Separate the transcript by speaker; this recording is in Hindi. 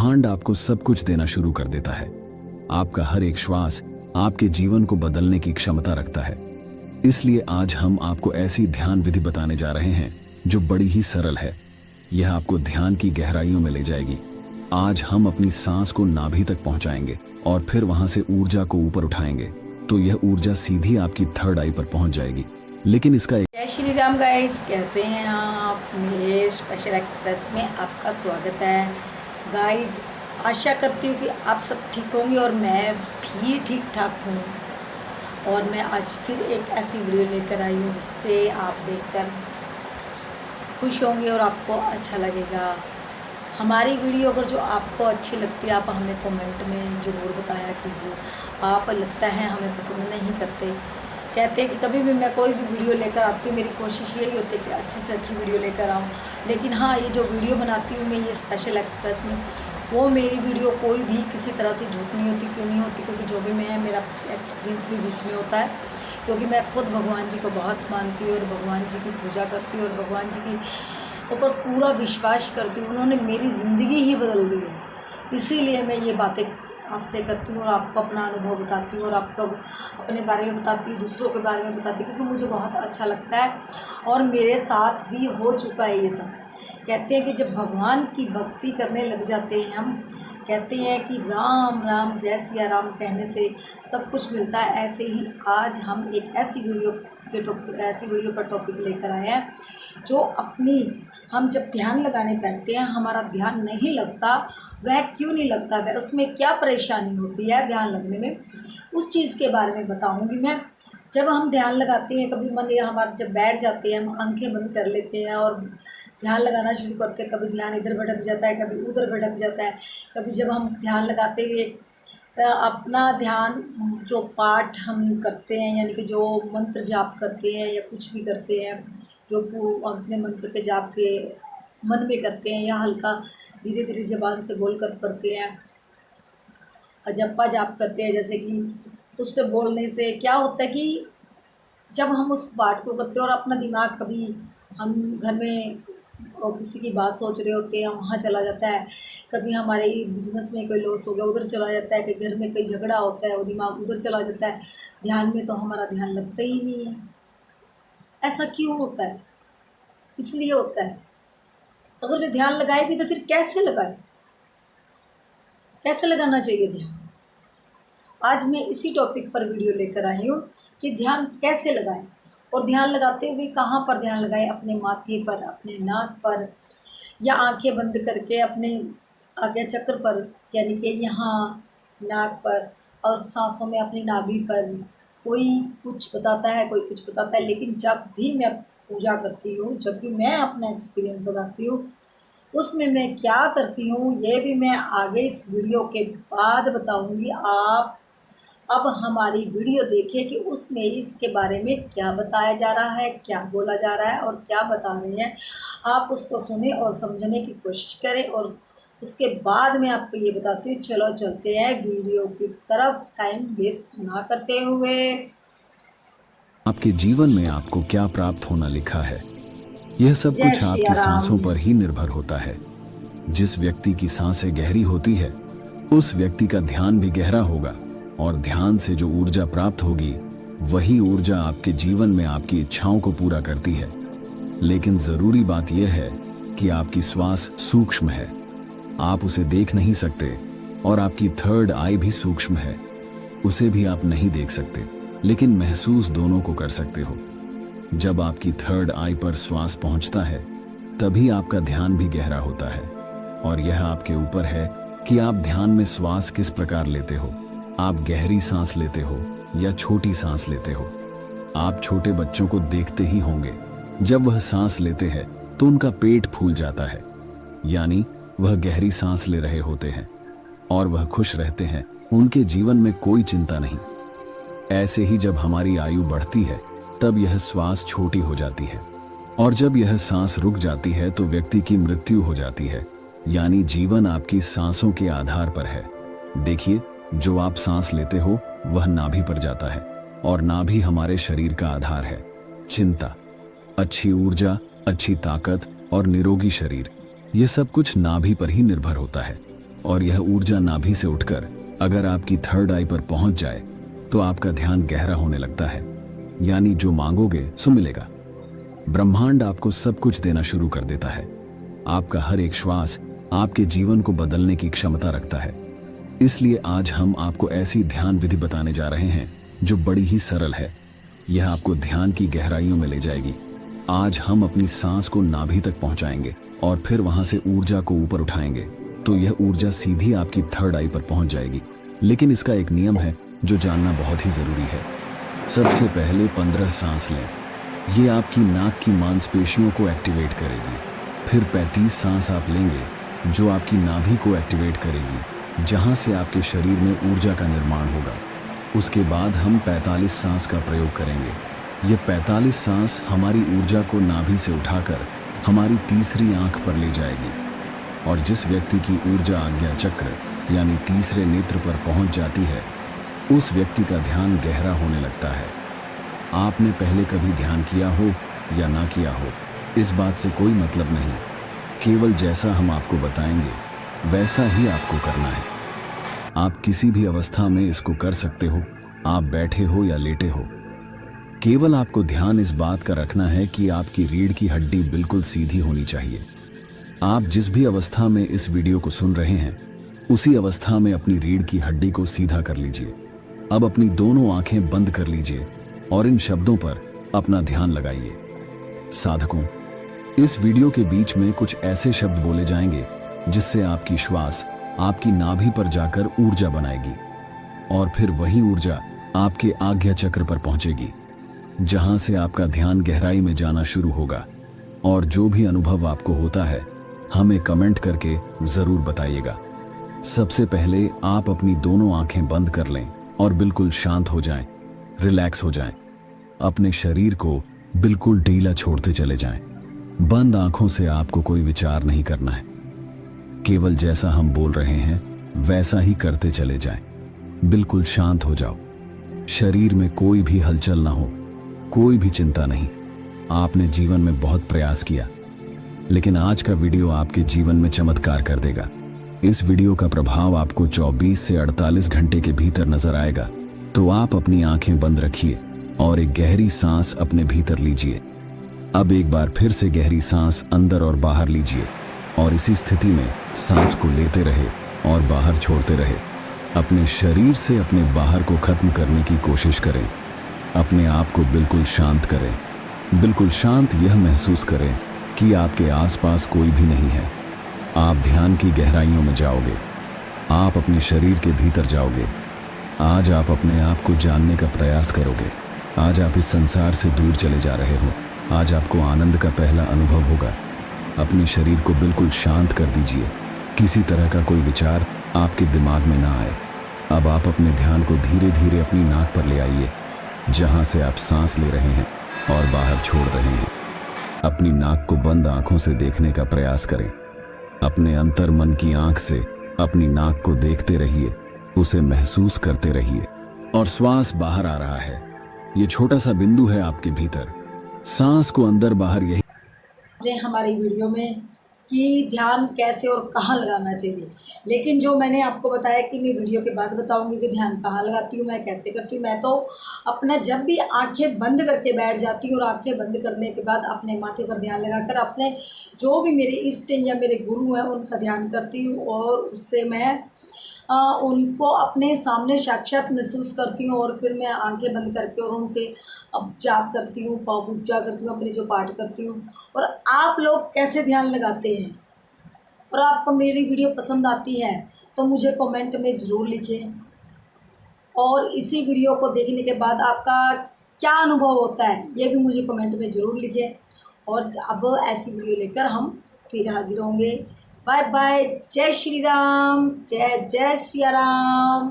Speaker 1: ब्रह्मांड आपको सब कुछ देना शुरू कर देता है। आपका हर एक श्वास आपके जीवन को बदलने की क्षमता रखता है। इसलिए आज हम आपको ऐसी ध्यान विधि बताने जा रहे हैं जो बड़ी ही सरल है। यह आपको ध्यान की गहराइयों में ले जाएगी। आज हम अपनी सांस को नाभि तक पहुंचाएंगे और फिर वहां से ऊर्जा को ऊपर उठाएंगे तो यह ऊर्जा सीधी आपकी थर्ड आई पर पहुंच जाएगी। लेकिन इसका
Speaker 2: जय श्री राम गाइज, कैसे हैं आप? मेरे स्पेशल एक्सप्रेस में आपका स्वागत है गाइज। आशा करती हूँ कि आप सब ठीक होंगे और मैं भी ठीक ठाक हूँ। और मैं आज फिर एक ऐसी वीडियो लेकर आई हूँ जिससे आप देखकर खुश होंगे और आपको अच्छा लगेगा। हमारी वीडियो अगर जो आपको अच्छी लगती है आप हमें कमेंट में ज़रूर बताया कीजिए। आप लगता है हमें पसंद नहीं करते, कहते हैं कि कभी भी मैं कोई भी वीडियो लेकर आती हूँ, मेरी कोशिश यही होती है कि अच्छी से अच्छी वीडियो लेकर आऊँ। लेकिन हाँ, ये जो वीडियो बनाती हूँ मैं ये स्पेशल एक्सप्रेस में, वो मेरी वीडियो कोई भी किसी तरह से झूठ नहीं होती। क्यों नहीं होती? क्योंकि जो भी मैं मेरा एक्सपीरियंस भी बीच में होता है। क्योंकि मैं खुद भगवान जी को बहुत मानती हूँ और भगवान जी की पूजा करती हूँ और भगवान जी की ऊपर पूरा विश्वास करती हूँ। उन्होंने मेरी ज़िंदगी ही बदल दी है। इसीलिए मैं ये बातें आपसे करती हूँ और आपको अपना अनुभव बताती हूँ और आपको अपने बारे में बताती हूँ, दूसरों के बारे में बताती हूँ, क्योंकि मुझे बहुत अच्छा लगता है और मेरे साथ भी हो चुका है ये सब। कहते हैं कि जब भगवान की भक्ति करने लग जाते हैं हम, कहते हैं कि राम राम जय सिया राम कहने से सब कुछ मिलता है। ऐसे ही आज हम एक ऐसी वीडियो पर टॉपिक लेकर आए हैं जो हम जब ध्यान लगाने बैठते हैं हमारा ध्यान नहीं लगता। वह क्यों नहीं लगता, वह उसमें क्या परेशानी होती है ध्यान लगने में, उस चीज़ के बारे में बताऊंगी मैं। जब हम ध्यान लगाते हैं, कभी मन ये हमारा जब बैठ जाते हैं, हम आंखें बंद कर लेते हैं और ध्यान लगाना शुरू करते हैं, कभी ध्यान इधर भटक जाता है, कभी उधर भटक जाता है। कभी जब हम ध्यान लगाते हुए अपना ध्यान जो पाठ हम करते हैं, यानी कि जो मंत्र जाप करते हैं या कुछ भी करते हैं, जो अपने मंत्र के जाप के मन में करते हैं या हल्का धीरे धीरे ज़बान से बोल कर करते हैं, जपा जाप करते हैं, जैसे कि उससे बोलने से क्या होता है कि जब हम उस पाठ को करते हैं और अपना दिमाग कभी हम घर में किसी की बात सोच रहे होते हैं वहाँ चला जाता है, कभी हमारे बिजनेस में कोई लॉस हो गया उधर चला जाता है, कि घर में कोई झगड़ा होता है वो दिमाग उधर चला जाता है, ध्यान में तो हमारा ध्यान लगता ही नहीं है। ऐसा क्यों होता है? इसलिए होता है, अगर जो ध्यान लगाए भी तो फिर कैसे लगाए, कैसे लगाना चाहिए ध्यान। आज मैं इसी टॉपिक पर वीडियो लेकर आई हूँ कि ध्यान कैसे लगाएं और ध्यान लगाते हुए कहाँ पर ध्यान लगाएं। अपने माथे पर, अपने नाक पर, या आंखें बंद करके अपने आज्ञा चक्र पर, यानी कि यहाँ नाक पर, और सांसों में अपनी नाभि पर। कोई कुछ बताता है, कोई कुछ बताता है, लेकिन जब भी मैं पूजा करती हूँ, जब भी मैं अपना एक्सपीरियंस बताती हूँ, उसमें मैं क्या करती हूँ ये भी मैं आगे इस वीडियो के बाद बताऊँगी। आप अब हमारी वीडियो देखिए कि उसमें इसके बारे में क्या बताया जा रहा है, क्या बोला जा रहा है और क्या बता रहे हैं। आप उसको सुने और समझने की कोशिश करें और उसके बाद मैं आपको ये बताती हूँ। चलो चलते हैं वीडियो की तरफ, टाइम वेस्ट ना करते हुए।
Speaker 1: आपके जीवन में आपको क्या प्राप्त होना लिखा है, यह सब कुछ आपकी सांसों पर ही निर्भर होता है। जिस व्यक्ति की सांसें गहरी होती है उस व्यक्ति का ध्यान भी गहरा होगा और ध्यान से जो ऊर्जा प्राप्त होगी वही ऊर्जा आपके जीवन में आपकी इच्छाओं को पूरा करती है। लेकिन जरूरी बात यह है कि आपकी श्वास सूक्ष्म है, आप उसे देख नहीं सकते, और आपकी थर्ड आई भी सूक्ष्म है, उसे भी आप नहीं देख सकते, लेकिन महसूस दोनों को कर सकते हो। जब आपकी थर्ड आई पर श्वास पहुंचता है तभी आपका ध्यान भी गहरा होता है, और यह आपके ऊपर है कि आप ध्यान में श्वास किस प्रकार लेते हो। आप गहरी सांस लेते हो या छोटी सांस लेते हो। आप छोटे बच्चों को देखते ही होंगे, जब वह सांस लेते हैं तो उनका पेट फूल जाता है, यानी वह गहरी सांस ले रहे होते हैं और वह खुश रहते हैं, उनके जीवन में कोई चिंता नहीं। ऐसे ही जब हमारी आयु बढ़ती है तब यह श्वास छोटी हो जाती है, और जब यह सांस रुक जाती है तो व्यक्ति की मृत्यु हो जाती है। यानी जीवन आपकी सांसों के आधार पर है। देखिए, जो आप सांस लेते हो वह नाभि पर जाता है, और नाभि हमारे शरीर का आधार है। चिंता, अच्छी ऊर्जा, अच्छी ताकत और निरोगी शरीर, यह सब कुछ नाभि पर ही निर्भर होता है। और यह ऊर्जा नाभि से उठकर अगर आपकी थर्ड आई पर पहुंच जाए तो आपका ध्यान गहरा होने लगता है, यानी जो मांगोगे सो मिलेगा। ब्रह्मांड आपको सब कुछ देना शुरू कर देता है। आपका हर एक श्वास आपके जीवन को बदलने की क्षमता रखता है। इसलिए आज हम आपको ऐसी ध्यान विधि बताने जा रहे हैं जो बड़ी ही सरल है। यह आपको ध्यान की गहराइयों में ले जाएगी। आज हम अपनी सांस को नाभि तक पहुंचाएंगे और फिर वहां से ऊर्जा को ऊपर उठाएंगे तो यह ऊर्जा सीधी आपकी थर्ड आई पर पहुंच जाएगी। लेकिन इसका एक नियम है जो जानना बहुत ही जरूरी है। सबसे पहले 15 सांस लें। ये आपकी नाक की मांसपेशियों को एक्टिवेट करेगी। फिर 35 सांस आप लेंगे जो आपकी नाभि को एक्टिवेट करेगी, जहां से आपके शरीर में ऊर्जा का निर्माण होगा। उसके बाद हम 45 सांस का प्रयोग करेंगे। ये 45 सांस हमारी ऊर्जा को नाभि से उठाकर हमारी तीसरी आंख पर ले जाएगी और जिस व्यक्ति की ऊर्जा आज्ञा चक्र यानी तीसरे नेत्र पर पहुंच जाती है उस व्यक्ति का ध्यान गहरा होने लगता है। आपने पहले कभी ध्यान किया हो या ना किया हो, इस बात से कोई मतलब नहीं। केवल जैसा हम आपको बताएंगे वैसा ही आपको करना है। आप किसी भी अवस्था में इसको कर सकते हो, आप बैठे हो या लेटे हो। केवल आपको ध्यान इस बात का रखना है कि आपकी रीढ़ की हड्डी बिल्कुल सीधी होनी चाहिए। आप जिस भी अवस्था में इस वीडियो को सुन रहे हैं उसी अवस्था में अपनी रीढ़ की हड्डी को सीधा कर लीजिए। अब अपनी दोनों आंखें बंद कर लीजिए और इन शब्दों पर अपना ध्यान लगाइए। साधकों, इस वीडियो के बीच में कुछ ऐसे शब्द बोले जाएंगे जिससे आपकी श्वास आपकी नाभि पर जाकर ऊर्जा बनाएगी और फिर वही ऊर्जा आपके आज्ञा चक्र पर पहुंचेगी, जहां से आपका ध्यान गहराई में जाना शुरू होगा। और जो भी अनुभव आपको होता है हमें कमेंट करके जरूर बताइएगा। सबसे पहले आप अपनी दोनों आंखें बंद कर लें और बिल्कुल शांत हो जाएं, रिलैक्स हो जाएं। अपने शरीर को बिल्कुल ढीला छोड़ते चले जाएं। बंद आंखों से आपको कोई विचार नहीं करना है। केवल जैसा हम बोल रहे हैं वैसा ही करते चले जाएं। बिल्कुल शांत हो जाओ। शरीर में कोई भी हलचल ना हो, कोई भी चिंता नहीं। आपने जीवन में बहुत प्रयास किया, लेकिन आज का वीडियो आपके जीवन में चमत्कार कर देगा। इस वीडियो का प्रभाव आपको 24 से 48 घंटे के भीतर नजर आएगा। तो आप अपनी आंखें बंद रखिए और एक गहरी सांस अपने भीतर लीजिए। अब एक बार फिर से गहरी सांस अंदर और बाहर लीजिए और इसी स्थिति में सांस को लेते रहे और बाहर छोड़ते रहे। अपने शरीर से अपने बाहर को खत्म करने की कोशिश करें। अपने आप को बिल्कुल शांत करें। बिल्कुल शांत यह महसूस करें कि आपके आसपास कोई भी नहीं है। आप ध्यान की गहराइयों में जाओगे। आप अपने शरीर के भीतर जाओगे। आज आप अपने आप को जानने का प्रयास करोगे। आज आप इस संसार से दूर चले जा रहे हो। आज आपको आनंद का पहला अनुभव होगा। अपने शरीर को बिल्कुल शांत कर दीजिए। किसी तरह का कोई विचार आपके दिमाग में ना आए। अब आप अपने ध्यान को धीरे धीरे अपनी नाक पर ले आइए, जहां से आप सांस ले रहे हैं और बाहर छोड़ रहे हैं। अपनी नाक को बंद आंखों से देखने का प्रयास करें। अपने अंतर मन की आंख से अपनी नाक को देखते रहिए, उसे महसूस करते रहिए और श्वास बाहर आ रहा है। ये छोटा सा बिंदु है आपके भीतर। सांस को अंदर बाहर यही
Speaker 2: हमारी वीडियो में कि ध्यान कैसे और कहाँ लगाना चाहिए, लेकिन जो मैंने आपको बताया कि मैं वीडियो के बाद बताऊंगी कि ध्यान कहाँ लगाती हूँ, मैं कैसे करती हूँ। मैं तो अपना जब भी आंखें बंद करके बैठ जाती हूँ और आंखें बंद करने के बाद अपने माथे पर ध्यान लगाकर अपने जो भी मेरे इष्ट या मेरे गुरु हैं उनका ध्यान करती हूँ और उससे मैं उनको अपने सामने साक्षात महसूस करती हूँ और फिर मैं आंखें बंद करके और उनसे अब जाप करती हूँ, पूजा करती हूँ, अपनी जो पाठ करती हूँ। और आप लोग कैसे ध्यान लगाते हैं और आपको मेरी वीडियो पसंद आती है तो मुझे कमेंट में ज़रूर लिखें। और इसी वीडियो को देखने के बाद आपका क्या अनुभव होता है ये भी मुझे कमेंट में ज़रूर लिखें। और अब ऐसी वीडियो लेकर हम फिर हाजिर होंगे। Bye bye. जय श्री राम। जय जय सिया राम।